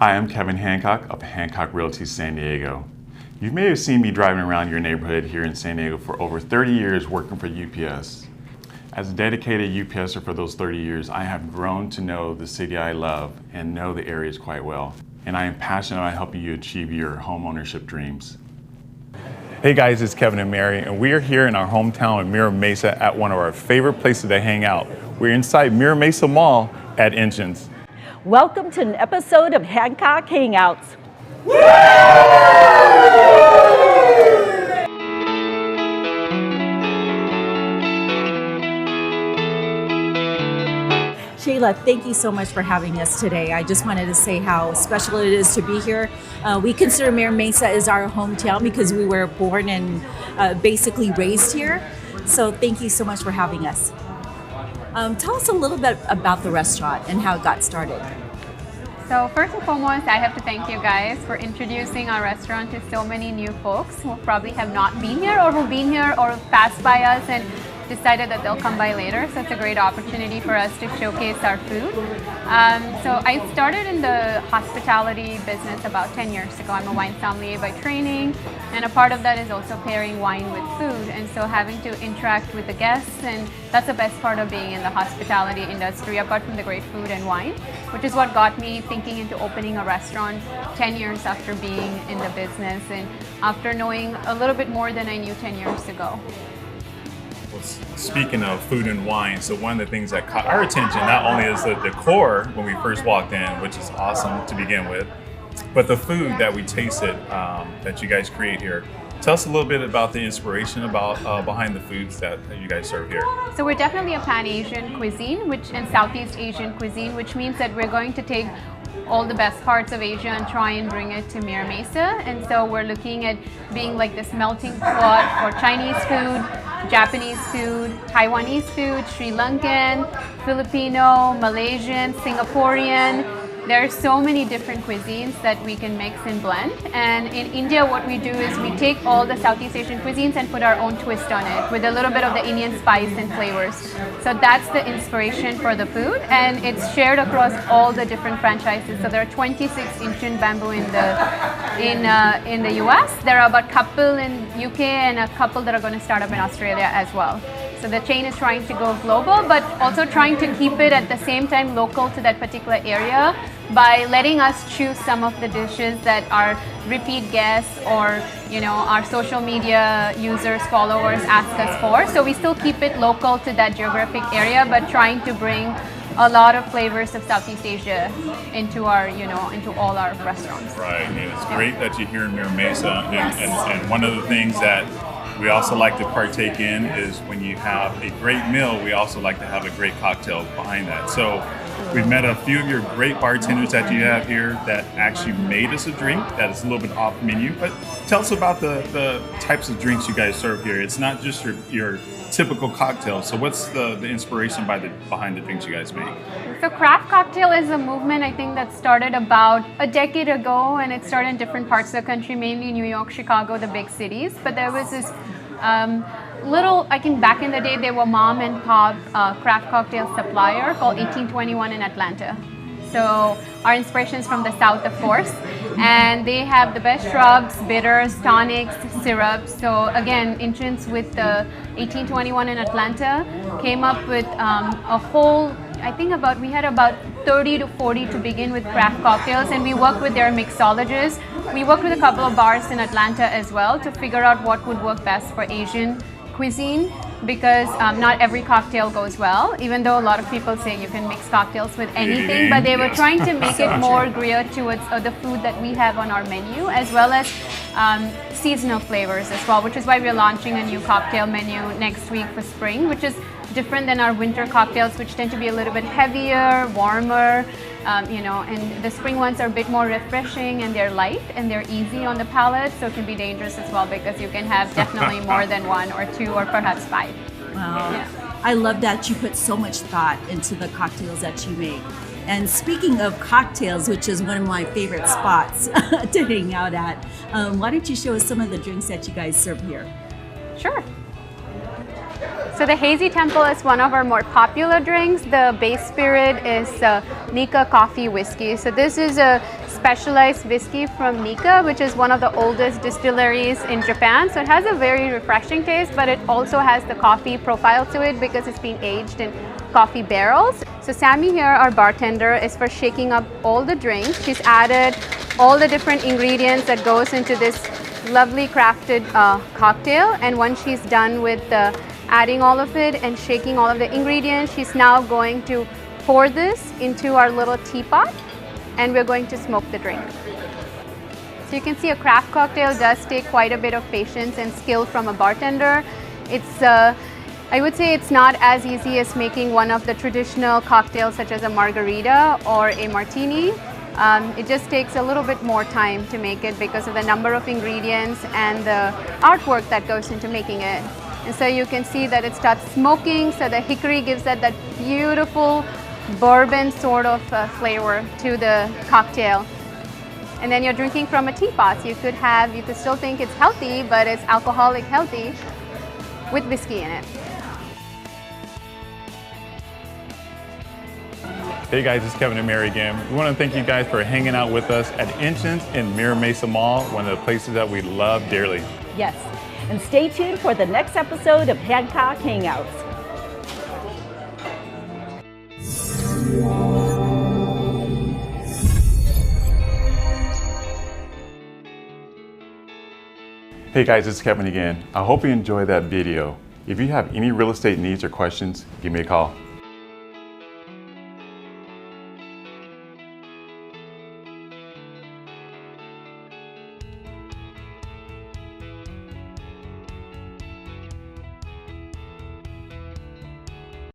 Hi, I'm Kevin Hancock of Hancock Realty San Diego. You may have seen me driving around your neighborhood here in San Diego for over 30 years working for UPS. As a dedicated UPSer for those 30 years, I have grown to know the city I love and know the areas quite well. And I am passionate about helping you achieve your home ownership dreams. Hey guys, it's Kevin and Mary, and we are here in our hometown of Mira Mesa at one of our favorite places to hang out. We're inside Mira Mesa Mall at Inchins. Welcome to an episode of Hancock Hangouts. Shayla, thank you so much for having us today. I just wanted to say how special it is to be here. We consider Mira Mesa as our hometown because we were born and basically raised here. So thank you so much for having us. Tell us a little bit about the restaurant and how it got started. So first and foremost, I have to thank you guys for introducing our restaurant to so many new folks who probably have not been here or who've been here or passed by us and decided that they'll come by later. So it's a great opportunity for us to showcase our food. So I started in the hospitality business about 10 years ago. I'm a wine sommelier by training, and a part of that is also pairing wine with food. And so having to interact with the guests, and that's the best part of being in the hospitality industry, apart from the great food and wine, which is what got me thinking into opening a restaurant 10 years after being in the business and after knowing a little bit more than I knew 10 years ago. Speaking of food and wine, so one of the things that caught our attention not only is the decor when we first walked in, which is awesome to begin with, but the food that we tasted that you guys create here. Tell us a little bit about the inspiration behind the foods that you guys serve here. So we're definitely a Pan-Asian cuisine, and Southeast Asian cuisine, which means that we're going to take all the best parts of Asia and try and bring it to Mira Mesa. And so we're looking at being like this melting pot for Chinese food, Japanese food, Taiwanese food, Sri Lankan, Filipino, Malaysian, Singaporean. There are so many different cuisines that we can mix and blend. And in India, what we do is we take all the Southeast Asian cuisines and put our own twist on it with a little bit of the Indian spice and flavors. So that's the inspiration for the food, and it's shared across all the different franchises. So there are 26 Inchin bamboo in the US. There are about a couple in UK and a couple that are going to start up in Australia as well. So the chain is trying to go global, but also trying to keep it at the same time local to that particular area by letting us choose some of the dishes that our repeat guests or our social media users, followers ask us for. So we still keep it local to that geographic area, but trying to bring a lot of flavors of Southeast Asia into our, into all our restaurants. Right, and it's great that you're here in Mira Mesa, and one of the things that we also like to partake in is when you have a great meal, we also like to have a great cocktail behind that. So we've met a few of your great bartenders that you have here that actually made us a drink that is a little bit off menu, but tell us about the types of drinks you guys serve here. It's not just your typical cocktail. So what's the inspiration behind the drinks you guys make? So craft cocktail is a movement I think that started about a decade ago, and it started in different parts of the country, mainly New York, Chicago, the big cities. But there was this I think back in the day, there were mom and pop craft cocktail supplier called 1821 in Atlanta. So our inspiration is from the South, of course, and they have the best shrubs, bitters, tonics, syrups. So again, Inchins with the 1821 in Atlanta came up with a whole, we had about 30 to 40 to begin with craft cocktails, and we worked with their mixologists. We worked with a couple of bars in Atlanta as well to figure out what would work best for Asian cuisine, because not every cocktail goes well, even though a lot of people say you can mix cocktails with anything, but they were trying to make it more geared towards the food that we have on our menu, as well as seasonal flavors as well, which is why we're launching a new cocktail menu next week for spring, which is different than our winter cocktails, which tend to be a little bit heavier, warmer, and the spring ones are a bit more refreshing, and they're light and they're easy on the palate, so it can be dangerous as well because you can have definitely more than one or two or perhaps five. Wow. Yeah. I love that you put so much thought into the cocktails that you make. And speaking of cocktails, which is one of my favorite spots to hang out at, why don't you show us some of the drinks that you guys serve here? Sure. So the Hazy Temple is one of our more popular drinks. The base spirit is Nika coffee whiskey. So this is a specialized whiskey from Nika, which is one of the oldest distilleries in Japan. So it has a very refreshing taste, but it also has the coffee profile to it because it's been aged in coffee barrels. So Sammy here, our bartender, is for shaking up all the drinks. She's added all the different ingredients that goes into this lovely crafted cocktail. And once she's done with adding all of it and shaking all of the ingredients, she's now going to pour this into our little teapot, and we're going to smoke the drink. So you can see a craft cocktail does take quite a bit of patience and skill from a bartender. It's I would say it's not as easy as making one of the traditional cocktails such as a margarita or a martini. It just takes a little bit more time to make it because of the number of ingredients and the artwork that goes into making it. And so you can see that it starts smoking, so the hickory gives that beautiful bourbon sort of flavor to the cocktail. And then you're drinking from a teapot. So you could still think it's healthy, but it's alcoholic healthy with whiskey in it. Hey guys, it's Kevin and Mary again. We want to thank you guys for hanging out with us at Inchins in Mira Mesa Mall, one of the places that we love dearly. Yes, and stay tuned for the next episode of Hancock Hangouts. Hey guys, it's Kevin again. I hope you enjoyed that video. If you have any real estate needs or questions, give me a call.